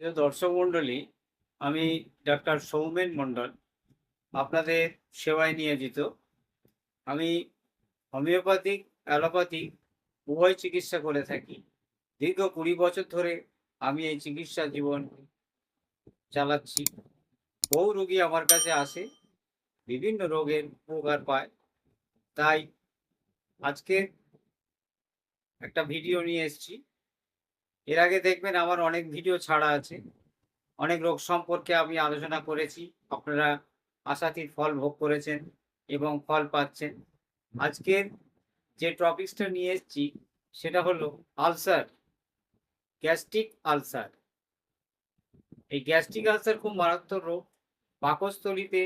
প্রিয় দর্শক মণ্ডলী, আমি ডাক্তার সৌমেন মণ্ডল আপনাদের সেবায় নিয়োজিত। আমি হোমিওপ্যাথিক, অ্যালোপ্যাথিক উভয় চিকিৎসা করে থাকি। দীর্ঘ 20 বছর ধরে আমি এই চিকিৎসা জীবন চালাচ্ছি। বহু রোগী আমার কাছে আসে, বিভিন্ন রোগের উপকার পায়। তাই আজকে একটা ভিডিও নিয়ে এসেছি। এর আগে দেখবেন আমার অনেক ভিডিও ছাড়া আছে। অনেক রোগ সম্পর্কে আমি আলোচনা করেছি। আপনারা আশাতীত ফল ভোগ করেছেন এবং ফল পাচ্ছেন। আজকের যে টপিকসটা নিয়ে এসেছি সেটা হলো আলসার, গ্যাস্ট্রিক আলসার। এই গ্যাস্ট্রিক আলসার খুব মারাত্মক রোগ। পাকস্থলীতে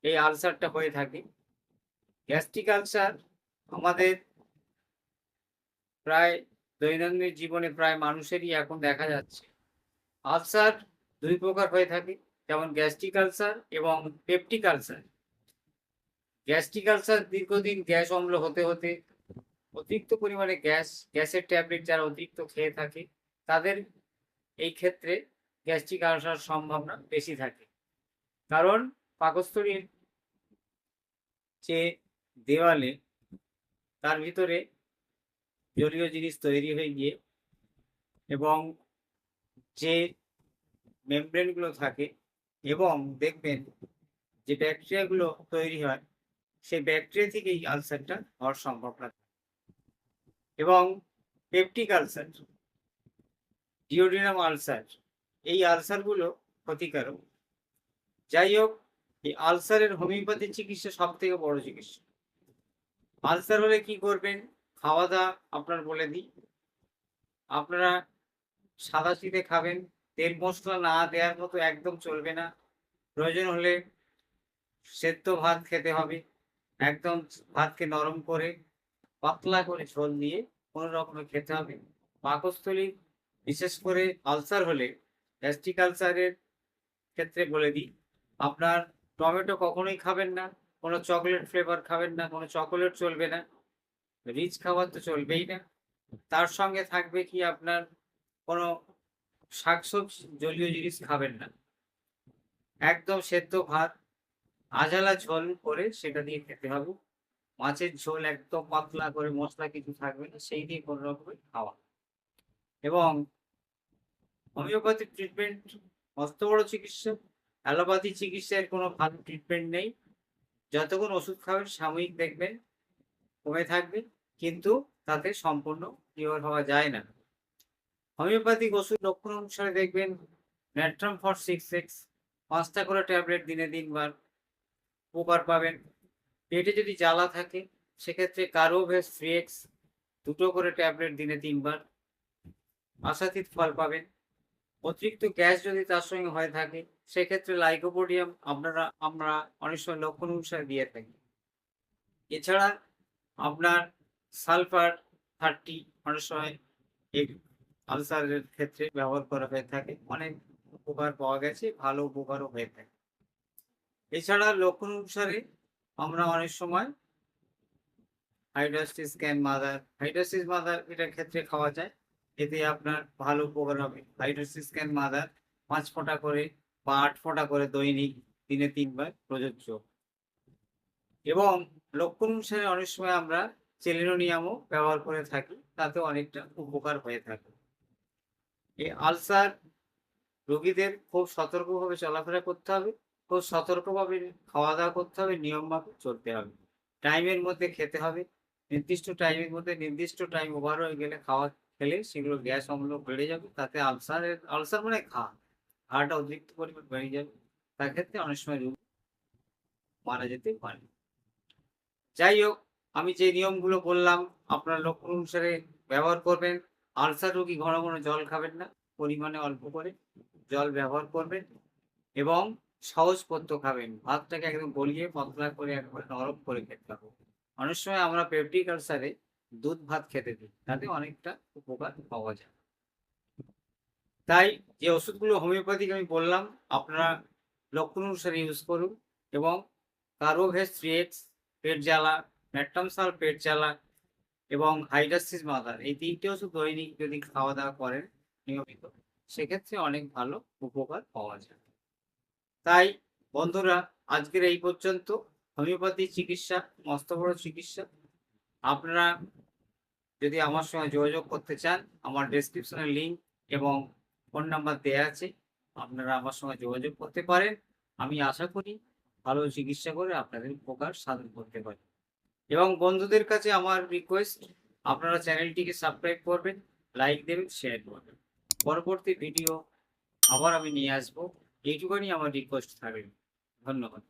এই আলসারটা হয়ে থাকে। গ্যাস্ট্রিক আলসার আমাদের প্রায় দৈনন্দিন জীবনে প্রায় মানুষেরই এখন দেখা যাচ্ছে। আলসার ২ প্রকার হয়ে থাকে, যেমন গ্যাস্ট্রিক আলসার এবং পেপটিক আলসার। গ্যাস্ট্রিক আলসার দীর্ঘদিন গ্যাস অম্ল হতে হতে অতিরিক্ত পরিমাণে গ্যাসের ট্যাবলেট যারা অতিরিক্ত খেয়ে থাকে তাদের এই ক্ষেত্রে গ্যাস্ট্রিক আলসার সম্ভাবনা বেশি থাকে। কারণ পাকস্থলীর যে দেওয়ালে তার ভিতরে জলীয় জিনিস তৈরি হয়ে গিয়ে এবং যে মেমব্রেনগুলো থাকে এবং দেখবেন যে ব্যাকটেরিয়াগুলো তৈরি হয়, সেই ব্যাকটেরিয়া থেকেই আলসারটা হওয়ার সম্ভাবনা থাকে। এবং পেপটিক আলসার, ডিওডিনাম আলসার, এই আলসারগুলো ক্ষতিকারক। যাই হোক, এই আলসারের হোমিওপ্যাথি চিকিৎসা সব থেকে বড় চিকিৎসা। আলসার হলে কি করবেন? খাওয়া দাওয়া আপনার বলে দিই। আপনারা সাদাসিধে খাবেন, তেল মশলা না দেওয়ার মতো একদম চলবে না। প্রয়োজন হলে সেদ্ধ ভাত খেতে হবে। একদম ভাতকে নরম করে পাতলা করে ঝোল দিয়ে কোনো রকমে খেতে হবে। পাকস্থলী, বিশেষ করে আলসার হলে, গ্যাস্ট্রিক আলসারের ক্ষেত্রে বলে দিই, আপনার টমেটো কখনোই খাবেন না, কোনো চকলেট ফ্লেভার খাবেন না, কোনো চকোলেট চলবে না, রিচ খাবার তো চলবেই না। তার সঙ্গে থাকবে কি আপনার কোনো শাকসবজি জলীয় জিনিস খাবেন না। একদম সেদ্ধ ভাত, আঝালা ঝোল করে সেটা দিয়ে খেতে হবে। মাছের ঝোল একদম পাতলা করে, মশলা কিছু থাকবে না, সেই দিয়ে কোনো রকমের খাওয়া। এবং হোমিওপ্যাথিক ট্রিটমেন্ট মস্ত বড় চিকিৎসা। অ্যালোপ্যাথি চিকিৎসার কোনো ভালো ট্রিটমেন্ট নেই। যতক্ষণ ওষুধ খাবেন সাময়িক দেখবেন কমে থাকবে, কিন্তু তাতে সম্পূর্ণ কিওর হওয়া যায় না। হোমিওপ্যাথিক ওষুধ লক্ষণ অনুসারে দেখবেন ন্যাট্রাম ফর 6x 5টা করে ট্যাবলেট দিনে 3 বার উপকার পাবেন। পেটে যদি জ্বালা থাকে সেক্ষেত্রে কার্বোভেজ 3x 2টো করে ট্যাবলেট দিনে 3 বার আশাতীত ফল পাবেন। অতিরিক্ত গ্যাস যদি তার সঙ্গে হয়ে থাকে সেক্ষেত্রে লাইকোপোডিয়াম আমরা অনেক সময় লক্ষণ অনুসারে দিয়ে থাকি। এছাড়া আপনার সালফার 30 অনেক সময় এই আলসারের ক্ষেত্রে ব্যবহার করা হয়ে থাকে। অনেক উপকার পাওয়া গেছে, ভালো উপকারও হয়ে থাকে। এছাড়া লক্ষণ অনুসারে আমরা অনেক সময় হাইড্রোসিস মাদার এটার ক্ষেত্রে খাওয়া যায়। এতে আপনার ভালো উপকার হবে। হাইড্রোসিস ক্যান মাদার 5 ফোঁটা করে বা 8 ফোঁটা করে দৈনিক দিনে 3 বার প্রযোজ্য। এবং লক্ষণ অনুসারে অনেক সময় আমরা সেলেনোনিয়ামও ব্যবহার করে থাকি, তাতেও অনেকটা উপকার হয়ে থাকে। এই আলসার রোগীদের খুব সতর্কভাবে চলাফেরা করতে হবে, খুব সতর্কভাবে খাওয়া দাওয়া করতে হবে, নিয়মমাফিক চলতে হবে, টাইমের মধ্যে খেতে হবে। নির্দিষ্ট টাইমের মধ্যে নির্দিষ্ট টাইম ওভার হয়ে গেলে খেলে সেগুলো গ্যাস অম্ল বেড়ে যাবে, তাতে আলসার মানে ঘাটা অতিরিক্ত পরিমাণ বেড়ে যাবে। তার ক্ষেত্রে অনেক সময় রোগী মারা যেতে পারে। যাই হোক, আমি যে নিয়মগুলো বললাম আপনার লক্ষণ অনুসারে ব্যবহার করবেন। আলসার রোগী ঘন ঘন জল খাবেন না, পরিমাণে অল্প করে জল ব্যবহার করবেন এবং সহজপথ্য খাবেন। ভাতটাকে একদম গলিয়ে পাতলা করে একবারে নরম করে খেতে হবে। অনেক সময় আমরা পেপটিক আলসারে দুধ ভাত খেতে দিই, তাতে অনেকটা উপকার পাওয়া যায়। তাই যে ওষুধগুলো হোমিওপ্যাথিক আমি বললাম আপনারা লক্ষণ অনুসারে ইউজ করুন। এবং কার্বোভেজ 3x পেট জ্বালা, ম্যাট্রামসাল পেট জ্বালা এবং হাইড্রোসিস মাদার, এই 3টে ওষুধ দৈনিক যদি খাওয়া দাওয়া করেন নিয়মিত, সেক্ষেত্রে অনেক ভালো উপকার পাওয়া যায়। তাই বন্ধুরা, আজকের এই পর্যন্ত। হোমিওপ্যাথি চিকিৎসা মস্ত বড় চিকিৎসা। আপনারা যদি আমার সঙ্গে যোগাযোগ করতে চান, আমার ডেসক্রিপশনে লিঙ্ক এবং ফোন নাম্বার দেয়া আছে। আপনারা আমার সঙ্গে যোগাযোগ করতে পারেন। আমি আশা করি ভালো চিকিৎসা করে আপনাদের উপকার সাধন করতে পারি। এবং বন্ধুদের কাছে আমার রিকোয়েস্ট, আপনারা চ্যানেলটিকে সাবস্ক্রাইব করবেন, লাইক দেবেন, শেয়ার করবেন। পরবর্তী ভিডিও আবার আমি নিয়ে আসবো। এইটুকুনি আমার রিকোয়েস্ট থাকবে। ধন্যবাদ।